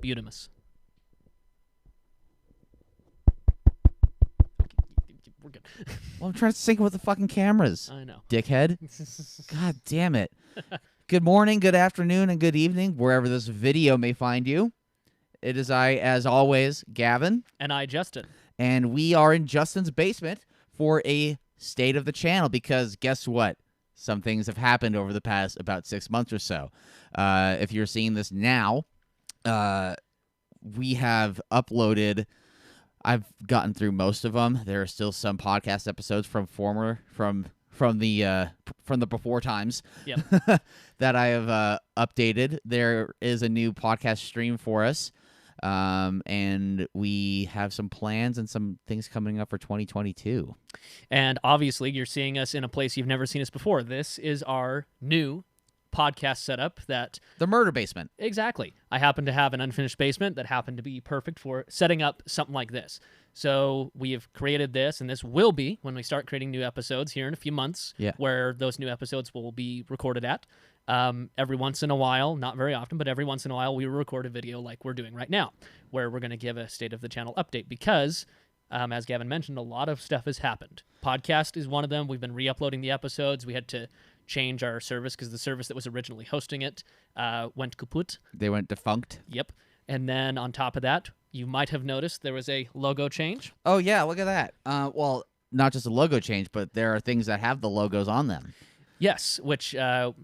Butamus. We're good. Well, I'm trying to sync with the fucking cameras. I know. Dickhead. God damn it. Good morning, good afternoon, and good evening, wherever this video may find you. It is I, as always, Gavin. And I, Justin. And we are in Justin's basement for a state of the channel because guess what? Some things have happened over the past about 6 months or so. If you're seeing this now, we have uploaded... I've gotten through most of them. There are still some podcast episodes from the before times that I have updated. There is a new podcast stream for us, and we have some plans and some things coming up for 2022. And obviously, you're seeing us in a place you've never seen us before. This is our new podcast setup the murder basement. Exactly. I happen to have an unfinished basement that happened to be perfect for setting up something like this. So we have created this, and this will be when we start creating new episodes here in a few months, where those new episodes will be recorded at. Every once in a while, not very often, but every once in a while, we will record a video like we're doing right now, where we're going to give a state of the channel update because, as Gavin mentioned, a lot of stuff has happened. Podcast is one of them. We've been re-uploading the episodes. We had to change our service because the service that was originally hosting it went kaput. They went defunct. Yep. And then on top of that, you might have noticed there was a logo change. Oh, yeah, look at that. Well, not just a logo change, but there are things that have the logos on them. Yes, which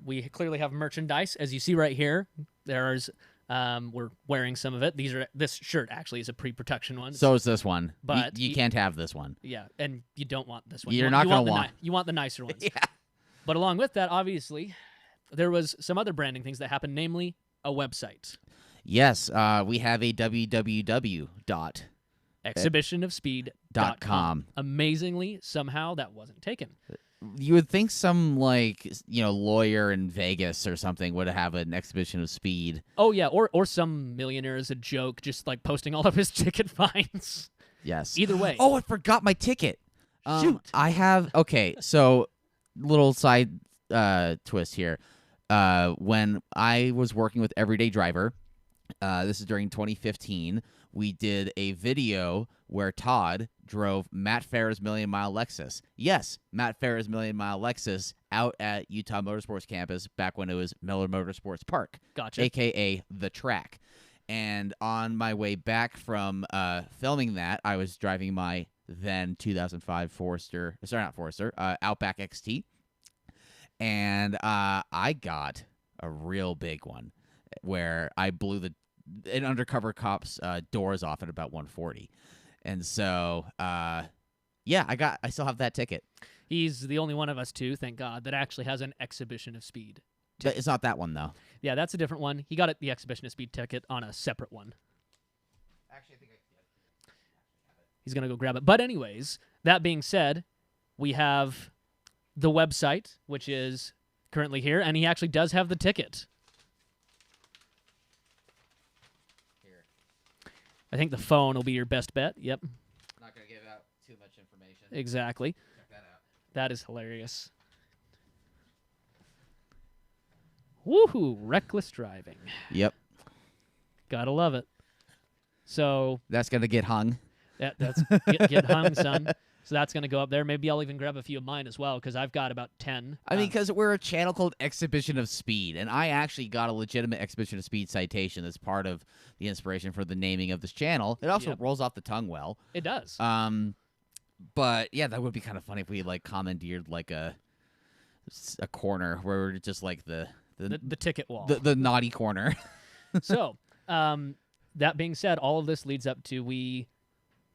we clearly have merchandise. As you see right here, there's we're wearing some of it. This shirt actually is a pre-production one. So is this one. But you can't have this one. Yeah, and you don't want this one. You're not going to want. You want the nicer ones. Yeah. But along with that, obviously, there was some other branding things that happened, namely a website. Yes, we have a exhibitionofspeed.com. Amazingly, somehow that wasn't taken. You would think some, lawyer in Vegas or something would have an exhibition of speed. Oh, yeah, or some millionaire as a joke, just posting all of his ticket fines. Yes. Either way. Oh, I forgot my ticket. Shoot. I have... Okay, so... Little side twist here. When I was working with Everyday Driver, this is during 2015, we did a video where Todd drove Matt Farah's Million Mile Lexus. Yes, Matt Farah's Million Mile Lexus out at Utah Motorsports Campus back when it was Miller Motorsports Park. Gotcha. A.k.a. The Track. And on my way back from filming that, I was driving my then 2005 Outback XT, and I got a real big one where I blew an undercover cop's doors off at about 140, and so I still have that ticket. He's the only one of us two, thank God, that actually has an exhibition of speed. It's not that one though. Yeah, that's a different one. He got the exhibition of speed ticket on a separate one. Actually, I think He's going to go grab it. But anyways, that being said, we have the website, which is currently here, and he actually does have the ticket. Here. I think the phone will be your best bet. Yep. Not going to give out too much information. Exactly. Check that out. That is hilarious. Woohoo! Reckless driving. Yep. Gotta love it. So that's going to get hung. That's get hung, son. So that's going to go up there. Maybe I'll even grab a few of mine as well, because I've got about 10. I mean, because we're a channel called Exhibition of Speed, and I actually got a legitimate Exhibition of Speed citation as part of the inspiration for the naming of this channel. It also rolls off the tongue well. It does. But, yeah, that would be kind of funny if we, commandeered, a corner where we're just, the ticket wall. The naughty corner. So, that being said, all of this leads up to we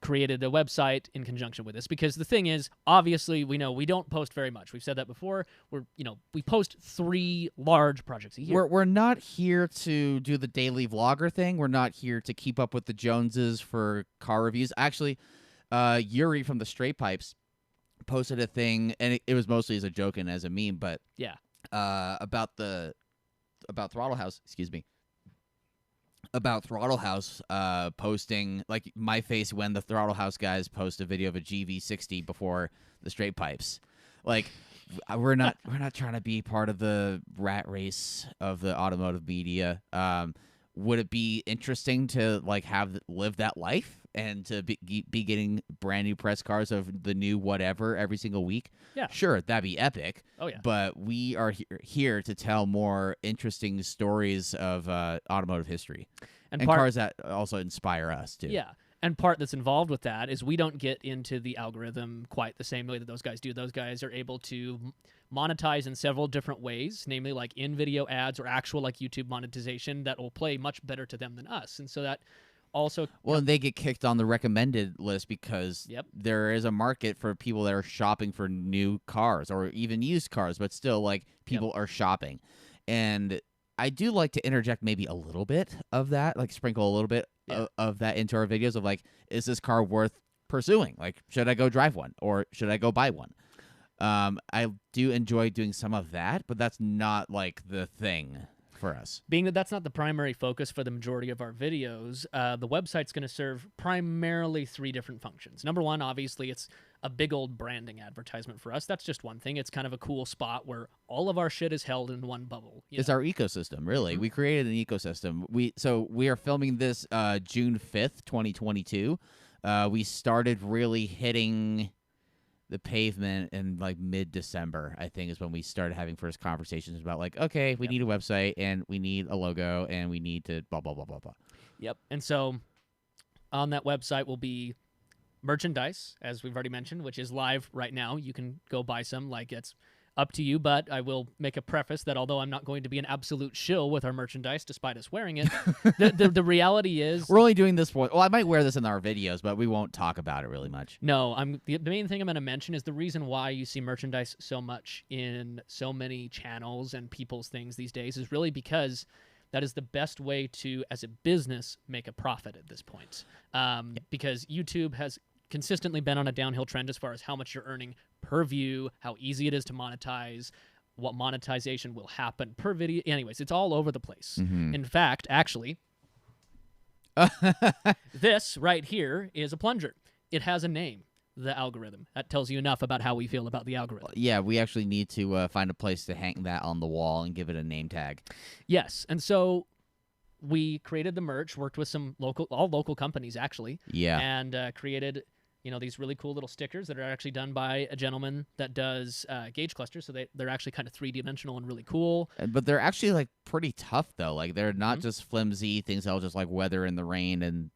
created a website in conjunction with this, because the thing is, obviously, we know we don't post very much. We've said that before. We post 3 large projects a year. We're not here to do the daily vlogger thing. We're not here to keep up with the Joneses for car reviews. Actually, Yuri from the Straight Pipes posted a thing, and it was mostly as a joke and as a meme, but yeah, about Throttle House. Excuse me. About Throttle House posting my face when the Throttle House guys post a video of a GV60 before the Straight Pipes. We're not trying to be part of the rat race of the automotive media. would it be interesting to like live that life and to be getting brand new press cars of the new whatever every single week? Yeah. Sure, that'd be epic. Oh, yeah. But we are here to tell more interesting stories of automotive history and cars that also inspire us too. Yeah. And part that's involved with that is we don't get into the algorithm quite the same way that those guys do. Those guys are able to monetize in several different ways, namely like in-video ads or actual like YouTube monetization that will play much better to them than us. And so that also... Well, and they get kicked on the recommended list because there is a market for people that are shopping for new cars or even used cars, but still like people are shopping. And I do like to interject maybe a little bit of that, like sprinkle a little bit of that into our videos of like, is this car worth pursuing? Like, should I go drive one or should I go buy one? I do enjoy doing some of that, but that's not like the thing for us. Being that that's not the primary focus for the majority of our videos, the website's going to serve primarily 3 different functions. Number one, obviously, it's a big old branding advertisement for us. That's just one thing. It's kind of a cool spot where all of our shit is held in one bubble. It's our ecosystem, really. We created an ecosystem. We are filming this June 5th, 2022. We started really hitting the pavement in like mid-December, I think, is when we started having first conversations about like, okay, we need a website and we need a logo and we need to blah, blah, blah, blah, blah. Yep. And so on that website will be merchandise, as we've already mentioned, which is live right now. You can go buy some. Like, it's up to you, but I will make a preface that although I'm not going to be an absolute shill with our merchandise, despite us wearing it, the reality is... We're only doing this for... Well, I might wear this in our videos, but we won't talk about it really much. No, the main thing I'm going to mention is the reason why you see merchandise so much in so many channels and people's things these days is really because that is the best way to, as a business, make a profit at this point. Because YouTube has consistently been on a downhill trend as far as how much you're earning per view, how easy it is to monetize, what monetization will happen per video. Anyways, it's all over the place. In fact, actually, this right here is a plunger. It has a name, the algorithm. That tells you enough about how we feel about the algorithm. Yeah, we actually need to find a place to hang that on the wall and give it a name tag. Yes, and so we created the merch, worked with some local companies, actually. Yeah. And created... these really cool little stickers that are actually done by a gentleman that does gauge clusters. So they're actually kind of 3-dimensional and really cool. But they're actually like pretty tough though. Like they're not just flimsy things that'll just like weather in the rain and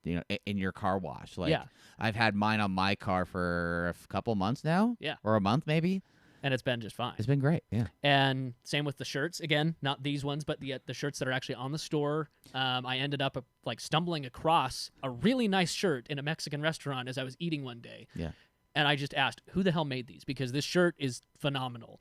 in your car wash. Like I've had mine on my car for a couple months now. Yeah. Or a month maybe. And it's been just fine. It's been great, yeah. And same with the shirts. Again, not these ones, but the shirts that are actually on the store. I ended up like stumbling across a really nice shirt in a Mexican restaurant as I was eating one day. Yeah. And I just asked, who the hell made these? Because this shirt is phenomenal.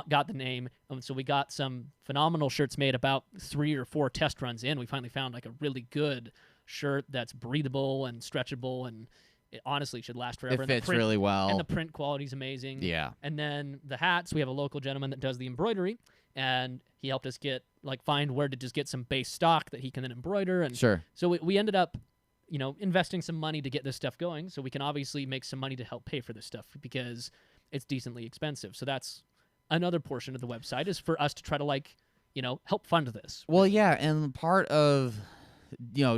Got the name. So we got some phenomenal shirts made. About 3 or 4 test runs in, we finally found like a really good shirt that's breathable and stretchable, and it honestly should last forever. It fits really well. And the print quality is amazing. Yeah. And then the hats, we have a local gentleman that does the embroidery, and he helped us find where to just get some base stock that he can then embroider. And sure. So we ended up, investing some money to get this stuff going, so we can obviously make some money to help pay for this stuff because it's decently expensive. So that's another portion of the website is for us to try to help fund this. Well, yeah, and part of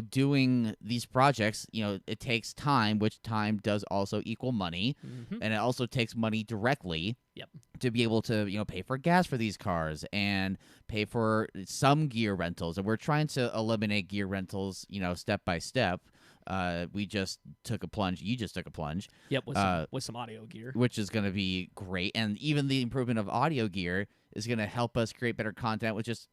doing these projects, it takes time, which time does also equal money, and it also takes money directly to be able to, pay for gas for these cars and pay for some gear rentals. And we're trying to eliminate gear rentals, step by step. We just took a plunge. You just took a plunge. Yep, with some audio gear. Which is going to be great. And even the improvement of audio gear is going to help us create better content with just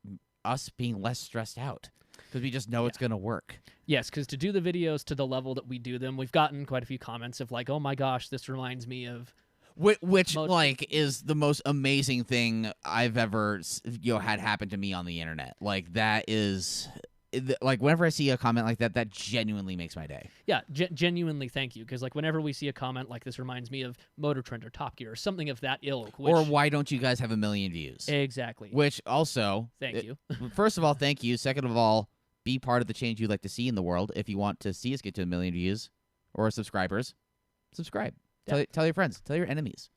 us being less stressed out. Because we just know it's going to work. Yes, because to do the videos to the level that we do them, we've gotten quite a few comments of like, oh my gosh, this reminds me of... Which is the most amazing thing I've ever had happen to me on the internet. Like, that is... Like, whenever I see a comment like that, that genuinely makes my day. Yeah, genuinely thank you. Because, like, whenever we see a comment like this reminds me of Motor Trend or Top Gear or something of that ilk. Or why don't you guys have 1 million views? Exactly. Which also... Thank you. First of all, thank you. Second of all, be part of the change you'd like to see in the world. If you want to see us get to 1 million views or subscribers, subscribe. Tell your friends. Tell your enemies.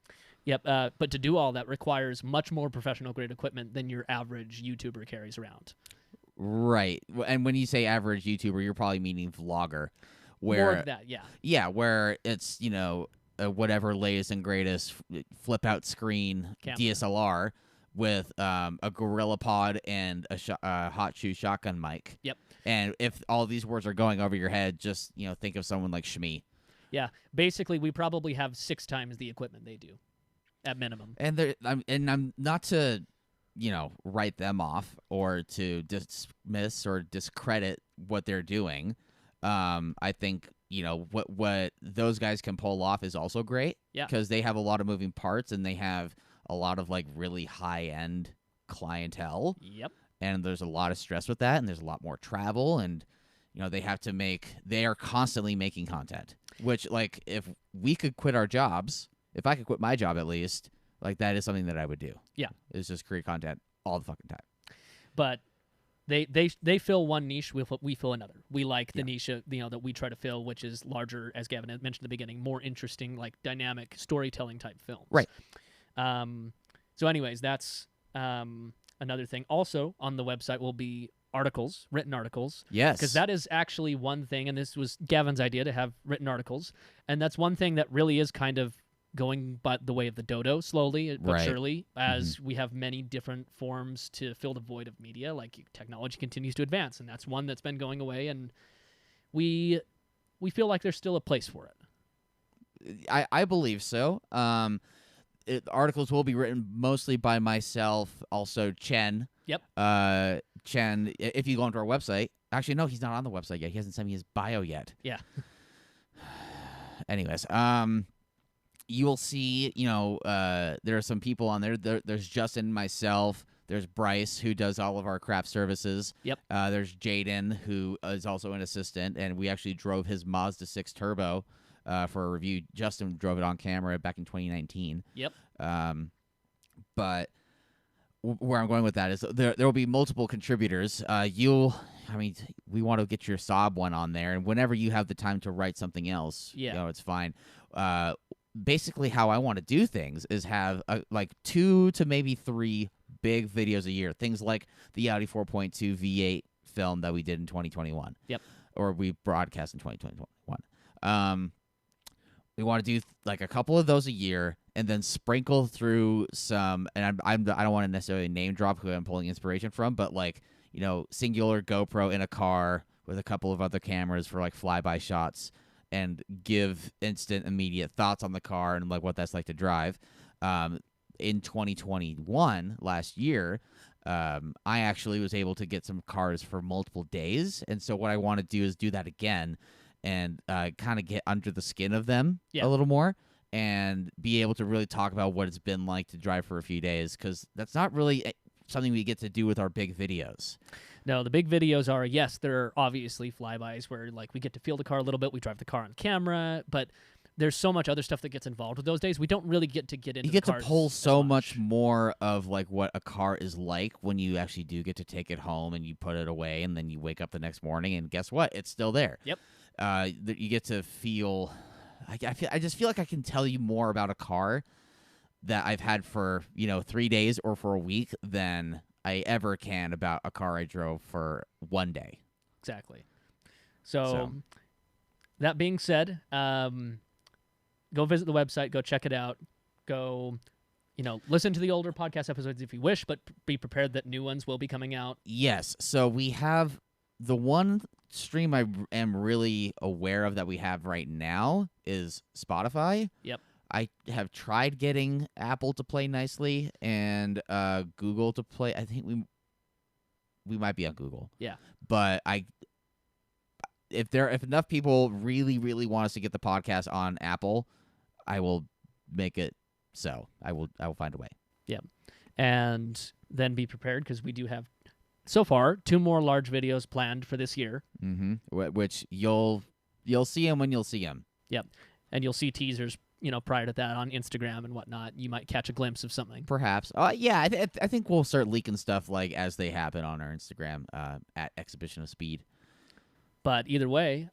Yep, but to do all that requires much more professional-grade equipment than your average YouTuber carries around. Right. And when you say average YouTuber, you're probably meaning vlogger. Where, more of that, yeah. Yeah, where it's, whatever latest and greatest flip out screen Camera. DSLR with a Gorilla Pod and a hot shoe shotgun mic. Yep. And if all these words are going over your head, just think of someone like Shmi. Yeah. Basically, we probably have 6 times the equipment they do, at minimum. And I'm not to write them off or to dismiss or discredit what they're doing. I think what those guys can pull off is also great. Yeah. Because they have a lot of moving parts and they have a lot of like really high end clientele. Yep. And there's a lot of stress with that, and there's a lot more travel, and they are constantly making content. Which, like, if we could quit our jobs, if I could quit my job at least, like, that is something that I would do. Yeah. Is just create content all the fucking time. But they fill one niche, we fill another. We like the niche that we try to fill, which is larger, as Gavin had mentioned at the beginning, more interesting, like dynamic storytelling type films. Right. So anyways, that's another thing. Also on the website will be articles, written articles. Yes. Because that is actually one thing, and this was Gavin's idea to have written articles, and that's one thing that really is kind of going but the way of the dodo slowly but surely, as we have many different forms to fill the void of media. Like, technology continues to advance, and that's one that's been going away, and we feel like there's still a place for it. I believe so. Articles will be written mostly by myself, also Chen. Yep. Chen, if you go onto our website, actually no, he's not on the website yet. He hasn't sent me his bio yet. Yeah. Anyways, you will see, there are some people on there. There's Justin, myself. There's Bryce, who does all of our craft services. Yep. There's Jaden, who is also an assistant, and we actually drove his Mazda 6 Turbo for a review. Justin drove it on camera back in 2019. Yep. But where I'm going with that is there will be multiple contributors. We want to get your Saab one on there, and whenever you have the time to write something else, it's fine. Basically, how I want to do things is have like 2 to maybe 3 big videos a year. Things like the Audi 4.2 V8 film that we did in 2021. Yep. Or we broadcast in 2021. We want to do like a couple of those a year, and then sprinkle through some. And I don't want to necessarily name drop who I'm pulling inspiration from, but like singular GoPro in a car with a couple of other cameras for like flyby shots, and give instant, immediate thoughts on the car and like what that's like to drive. In 2021, last year, I actually was able to get some cars for multiple days, and so what I want to do is do that again. And kind of get under the skin of them a little more, and be able to really talk about what it's been like to drive for a few days, because that's not really something we get to do with our big videos. No, the big videos are, yes, they're obviously flybys where like we get to feel the car a little bit, we drive the car on camera, but there's so much other stuff that gets involved with those days. We don't really get into you get to pull so much more of like what a car is like when you actually do get to take it home and you put it away, and then you wake up the next morning and guess what? It's still there. Yep. You get to feel. I just feel like I can tell you more about a car that I've had for 3 days or for a week than I ever can about a car I drove for 1 day. Exactly. So that being said, go visit the website. Go check it out. Go, listen to the older podcast episodes if you wish, but be prepared that new ones will be coming out. Yes. So we have the one stream I am really aware of that we have right now is Spotify. Yep. I have tried getting Apple to play nicely and Google to play. I think we might be on Google. Yeah. But if enough people really, really want us to get the podcast on Apple, I will make it so. I will find a way. Yeah. And then be prepared, because we do have so far 2 more large videos planned for this year. Mm-hmm. Which you'll see them when you'll see them. Yep. And you'll see teasers, prior to that on Instagram and whatnot. You might catch a glimpse of something. Perhaps. Yeah, I think we'll start leaking stuff like as they happen on our Instagram at Exhibition of Speed. But either way,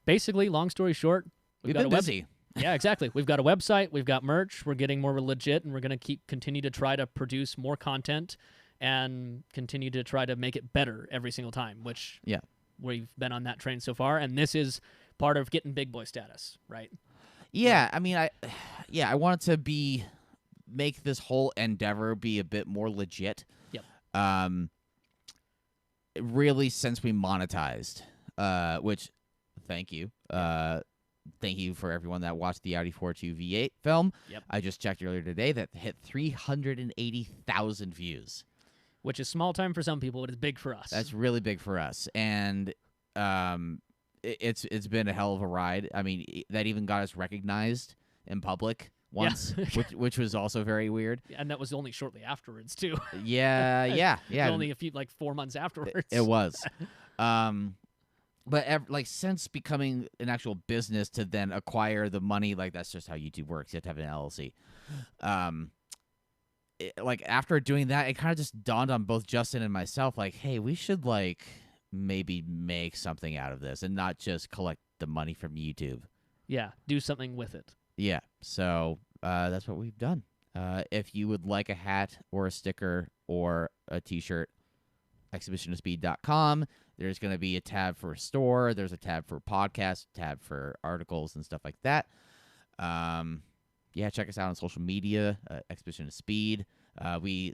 basically, long story short, we've been busy. Yeah, exactly. We've got a website. We've got merch. We're getting more legit, and we're going to continue to try to produce more content and continue to try to make it better every single time, which we've been on that train so far. And this is part of getting big boy status, right? Yeah, I mean, I wanted to make this whole endeavor be a bit more legit. Yep. Really, since we monetized, which, thank you. Thank you for everyone that watched the Audi 42 V8 film. Yep. I just checked earlier today that hit 380,000 views. Which is small time for some people, but it's big for us. That's really big for us. And it's been a hell of a ride. I mean, that even got us recognized in public once, which was also very weird. And that was only shortly afterwards, too. Yeah. Only a few, 4 months afterwards. It was. But since becoming an actual business to then acquire the money, that's just how YouTube works. You have to have an LLC. After doing that, it kind of just dawned on both Justin and myself, hey, we should maybe make something out of this and not just collect the money from YouTube. Yeah, do something with it. Yeah, so that's what we've done. If you would like a hat or a sticker or a T-shirt, exhibitionofspeed.com. There's going to be a tab for a store. There's a tab for podcasts, tab for articles and stuff like that. Check us out on social media, Exhibition of Speed.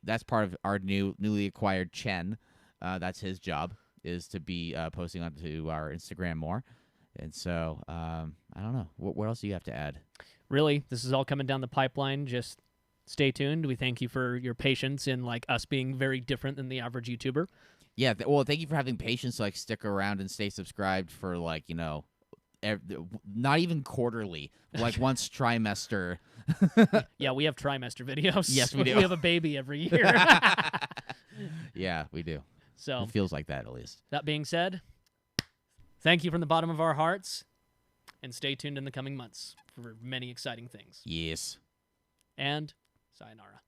That's part of our newly acquired Chen. That's his job, is to be posting onto our Instagram more. And so, I don't know. What else do you have to add? Really, this is all coming down the pipeline. Just stay tuned. We thank you for your patience in us being very different than the average YouTuber. Yeah, thank you for having patience to stick around and stay subscribed for not even quarterly, once trimester. Yeah, we have trimester videos. Yes, we do. We have a baby every year. Yeah, we do. So it feels like that, at least. That being said, thank you from the bottom of our hearts, and stay tuned in the coming months for many exciting things. Yes. And sayonara.